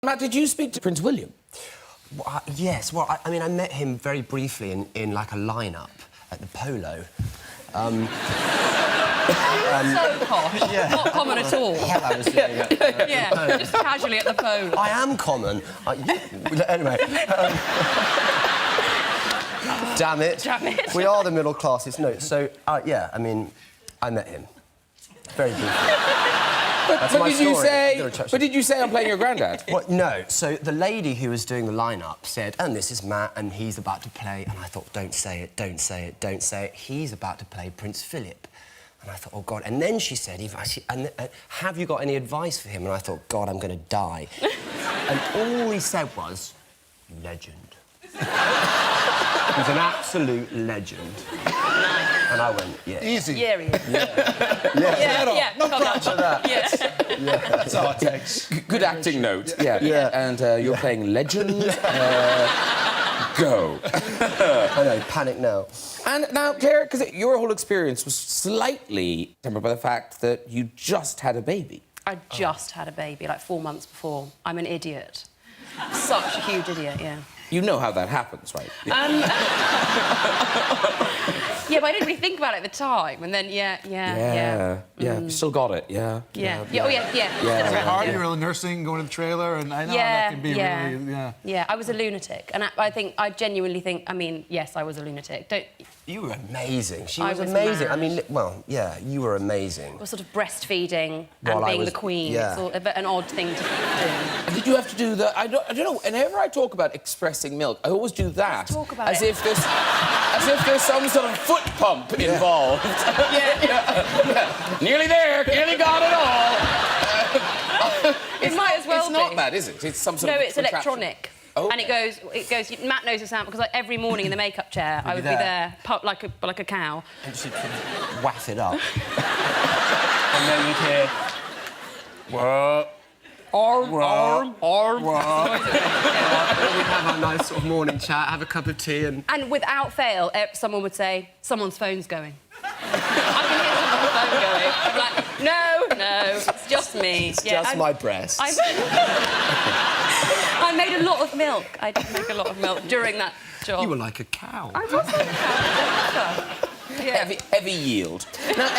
Matt, did you speak to Prince William? Well, yes. Well, I mean, I met him very briefly in like a lineup at the Polo. So posh. Yeah. Not common at all. Hell, I was doing it. Yeah, just casually at the Polo. I am common. Anyway. Damn it. Damn it. We are the middle classes. No, so, yeah, I mean, I met him. Very briefly. But did you say I'm playing your granddad? Well, no. So the lady who was doing the lineup said, and this is Matt, and he's about to play, and I thought, don't say it, don't say it, don't say it. He's about to play Prince Philip. And I thought, oh, God. And then she said, have you got any advice for him? And I thought, God, I'm going to die. And all he said was, legend. He's an absolute legend. And I went, yeah. Easy. Yeah. No pressure that. Yeah. That's all it takes. Good acting note. Yeah. And you're playing legend. Go. I know, panic now. And now, Claire, because your whole experience was slightly tempered by the fact that you just had a baby. I just had a baby, like 4 months before. I'm an idiot. Such a huge idiot, yeah. You know how that happens, right? Yeah, but I didn't really think about it at the time. And then, yeah. You still got it, yeah. Oh, yeah. Hard, you were nursing, going to the trailer, and I know that can be really, Yeah, I was a lunatic. And I genuinely think, I mean, yes, I was a lunatic. You were amazing. She was Mad. amazing. I mean, well, yeah, you were amazing. I was sort of breastfeeding and being the queen. Yeah. It's all a bit an odd thing to do. And did you have to do the... I don't know, whenever I talk about expressing milk, I always do that. Talk about as if there's some sort of foot pump involved. Yeah. Nearly there, nearly got it all. It might as well It's not that, is it? It's some sort of... No, it's electronic. Oh. And it goes. Matt knows the sound because like, every morning in the makeup chair, I would be there, like a cow. And she'd whack it up. And then you'd hear... What? Arm. We'd have a nice sort of morning chat, have a cup of tea and... And without fail, someone would say, someone's phone's going. I can hear someone's phone going. I'm like, no, it's just me. It's just my breasts. I made a lot of milk. I did make a lot of milk during that job. You were like a cow. I was like a cow. Yeah. Heavy yield. Now,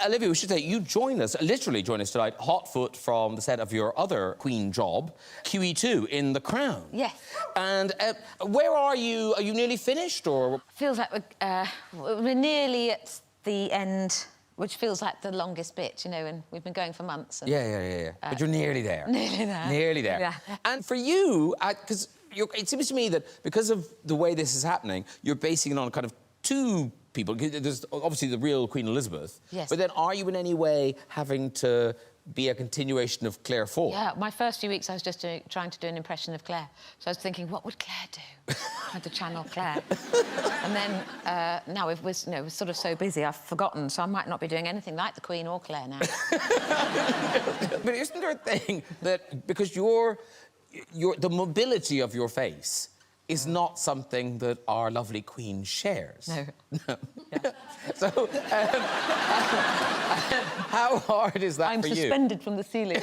Olivia, we should say, you literally join us tonight, hot foot from the set of your other Queen job, QE2, in The Crown. Yes. And where are you? Are you nearly finished, or...? Feels like we're nearly at the end, which feels like the longest bit, you know, and we've been going for months. And, Yeah. But you're nearly there. Nearly there. Nearly there. Yeah. And for you, because it seems to me that because of the way this is happening, you're basing it on kind of two people. There's obviously the real Queen Elizabeth. Yes. But then are you in any way having to be a continuation of Claire Ford? Yeah, my first few weeks I was just trying to do an impression of Claire. So I was thinking, what would Claire do? I had to channel Claire. And then now we're sort of so busy, I've forgotten, so I might not be doing anything like the Queen or Claire now. But isn't there a thing that because the mobility of your face is not something that our lovely Queen shares? No. Yeah. So, how hard is that for you? I'm suspended from the ceiling.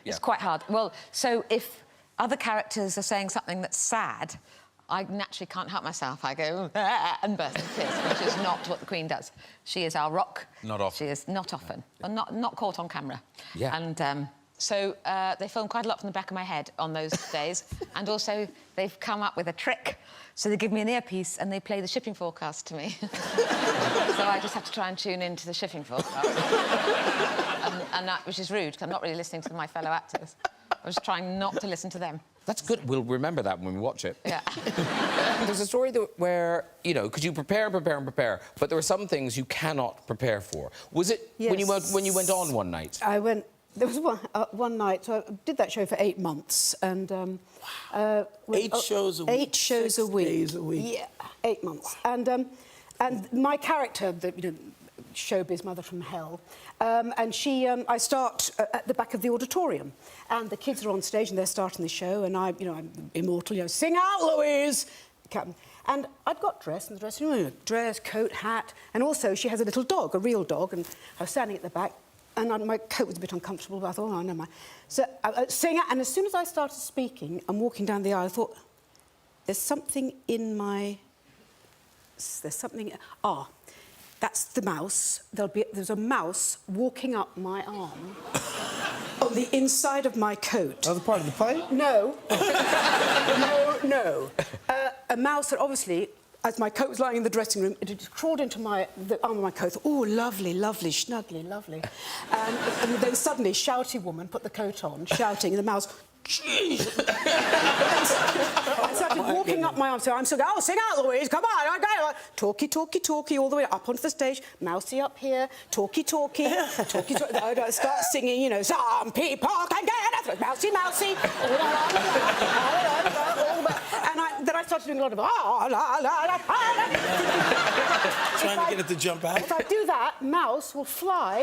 It's quite hard. Well, so if other characters are saying something that's sad, I naturally can't help myself. I go and burst into tears, which is not what the Queen does. She is our rock. Not often. She is not often. Well, not caught on camera. Yeah. And so they film quite a lot from the back of my head on those days. And also, they've come up with a trick. So they give me an earpiece and they play the shipping forecast to me. So I just have to try and tune into the shipping forecast. and that, which is rude, because I'm not really listening to my fellow actors. I was trying not to listen to them. That's good. We'll remember that when we watch it. Yeah. There's a story where, you know, because you prepare, but there were some things you cannot prepare for. Was it when you went on one night? I went... There was one night, so I did that show for 8 months, and... Wow. 8 shows a week? 8 shows a week. 6 days a week. Yeah, 8 months. Wow. And my character, the showbiz mother from hell, and she... I start at the back of the auditorium, and the kids are on stage, and they're starting the show, and I'm immortal, sing out, Louise! And I'd got dressed in the dressing room, dress, coat, hat, and also she has a little dog, a real dog, and I was standing at the back, my coat was a bit uncomfortable, but I thought, oh, never mind. So I sang it, and as soon as I started speaking and walking down the aisle, I thought, there's something in my... There's something... Ah, that's the mouse. There's a mouse walking up my arm on the inside of my coat. Other part of the play? No. No. A mouse that obviously, as my coat was lying in the dressing room, it had just crawled into the arm of my coat. Oh, lovely, lovely, snuggly, lovely. And then suddenly, shouty woman put the coat on, shouting, and the mouse... I started walking up my arm, so I'm still going, oh, sing out, Louise, come on, okay. Talky, talky, talky, all the way up onto the stage, mousy up here, talky, talky, talky, talky. I start singing, you know, some people can get it, mousy, mousy. And then I started doing a lot of, Trying to get it to jump out? If I do that, mouse will fly.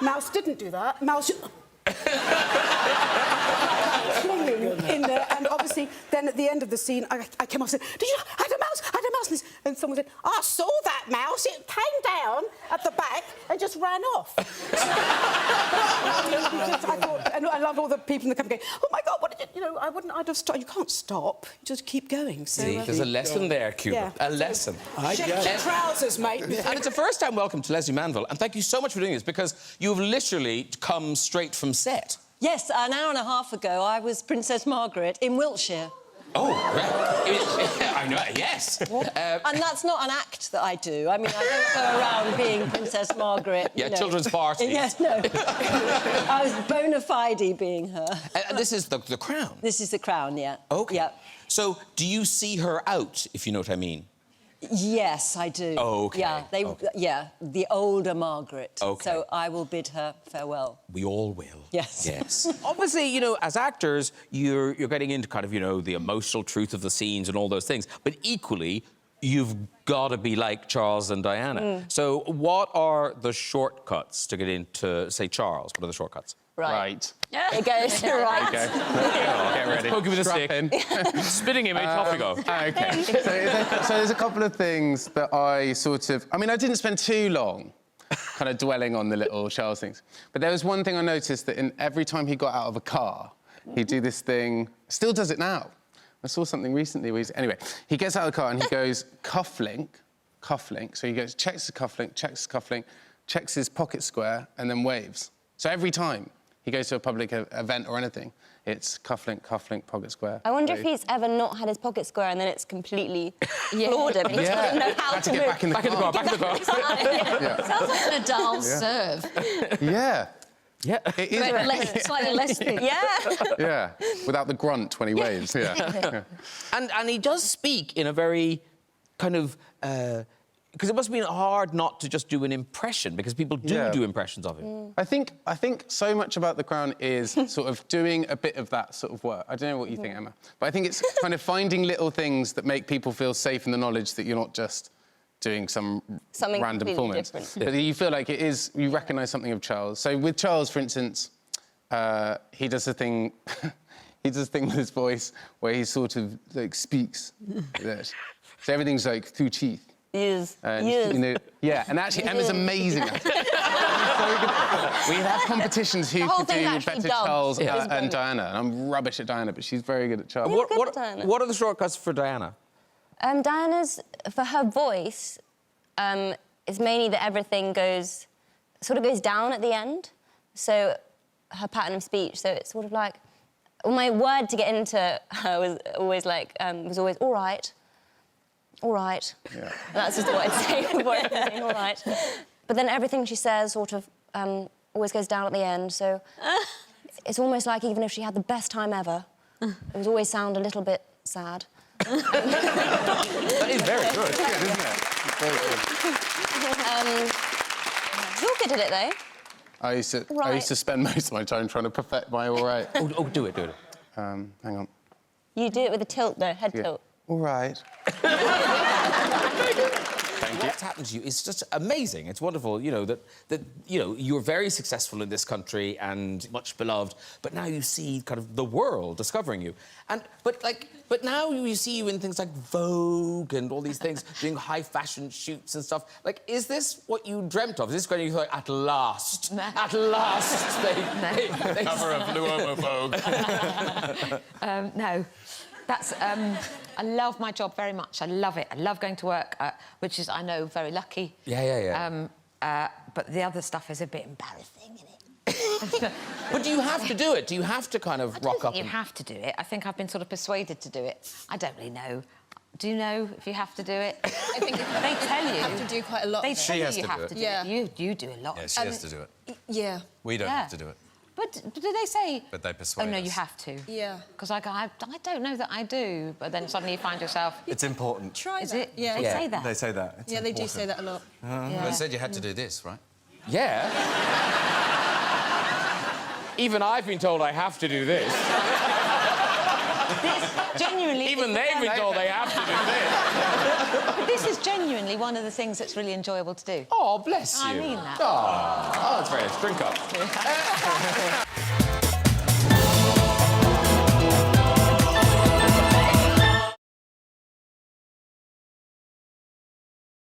Mouse didn't do that. Mouse... clinging in there, and obviously, then at the end of the scene, I came off and said, "Did you? I had a mouse! I had a mouse!" And someone said, "I saw that mouse. It came down at the back and just ran off." I thought, and I loved all the people in the company going, "Oh my God, what did you? You know, I'd have stopped. You can't stop. You just keep going." So, See, there's a lesson there, Cuba. Yeah. A lesson. Check your trousers, mate. And it's a first-time welcome to Leslie Manville, and thank you so much for doing this, because you've literally come straight from set. Yes, an hour and a half ago, I was Princess Margaret in Wiltshire. Oh, right. I know, yes. And that's not an act that I do. I mean, I don't go around being Princess Margaret. Yeah, children's party. Yes, no. I was bona fide being her. And this is the crown? This is the crown, yeah. OK. Yeah. So, do you see her out, if you know what I mean? Yes, I do. Oh, OK. Yeah, yeah, the older Margaret. OK. So I will bid her farewell. We all will. Yes. Yes. Obviously, you know, as actors, you're getting into kind of, you know, the emotional truth of the scenes and all those things. But equally, you've got to be like Charles and Diana. So what are the shortcuts to get into, say, Charles? What are the shortcuts? Right. It goes right. Okay. Get ready. Poke him with a Strap stick. in. Spitting image, off we go. OK. So there's a couple of things that I sort of... I mean, I didn't spend too long kind of dwelling on the little Charles things. But there was one thing I noticed, that every time he got out of a car, he'd do this thing... Still does it now. I saw something recently where anyway, he gets out of the car and he goes, cufflink. So he goes, checks the cufflink, checks his pocket square, and then waves. So every time he goes to a public event or anything, it's cufflink, pocket square. I wonder if he's ever not had his pocket square and then it's completely floored him and he doesn't know how to move. Back in the car. Yeah. Sounds like an Nadal serve. Yeah. Yeah. It is. Slightly less thin. Yeah. Yeah. Without the grunt when he waves. Yeah. And he does speak in a very kind of... because it must have been hard not to just do an impression, because people do impressions of him. I think so much about The Crown is sort of doing a bit of that sort of work. I don't know what you think, Emma, but I think it's kind of finding little things that make people feel safe in the knowledge that you're not just doing something random performance. Different. But you feel like it is, you recognise something of Charles. So with Charles, for instance, he does a thing... He does a thing with his voice where he sort of, like, speaks. So everything's, like, through teeth. Yes. You know, yeah, and actually Emma's amazing at it. So good at it. We have competitions who could do better Charles and Diana, and I'm rubbish at Diana, but she's very good at Charles. What are the shortcuts for Diana? Diana's, for her voice, is mainly that everything sort of goes down at the end. So her pattern of speech, so it's sort of like... Well, my word to get into her was always like, all right. All right. Yeah. And that's just what I'd say before everything, all right. But then everything she says sort of always goes down at the end, so it's almost like even if she had the best time ever, it would always sound a little bit sad. That is very good. It's good, isn't it? Very good. You're good at it, though. I used to spend most of my time trying to perfect my all right. Oh, do it. Hang on. You do it with a tilt, though, head tilt. All right. Thank you. What's happened to you is just amazing. It's wonderful, you know, that you know, you're very successful in this country and much beloved, but now you see kind of the world discovering you. But now you see you in things like Vogue and all these things, doing high fashion shoots and stuff. Like, is this what you dreamt of? Is this when you thought, at last, at last, they Cover of Luomo Vogue. No. That's, I love my job very much. I love it. I love going to work, which is, I know, very lucky. Yeah. But the other stuff is a bit embarrassing, isn't it? But do you have to do it? Do you have to kind of rock up? You have to do it. I think I've been sort of persuaded to do it. I don't really know. Do you know if you have to do it? I think they tell you. You have to do quite a lot. They of it. tell you has you to have do to it. do Yeah. it. You do a lot. Yeah, she has to do it. Yeah. We don't Yeah. have to do it. But do they say... But they persuade Oh, no, us. you have to. Yeah. Because I don't know that I do, but then suddenly you find yourself... It's important. Try Is that. it? Yeah. They say that? They say that. It's Yeah, they do important. say that a lot. They said you had to do this, right? Yeah. Even I've been told I have to do this. This genuinely... Even they've been told they have to do this. But this is genuinely one of the things that's really enjoyable to do. Oh, bless you. I mean that. Oh, that's very nice. Drink up.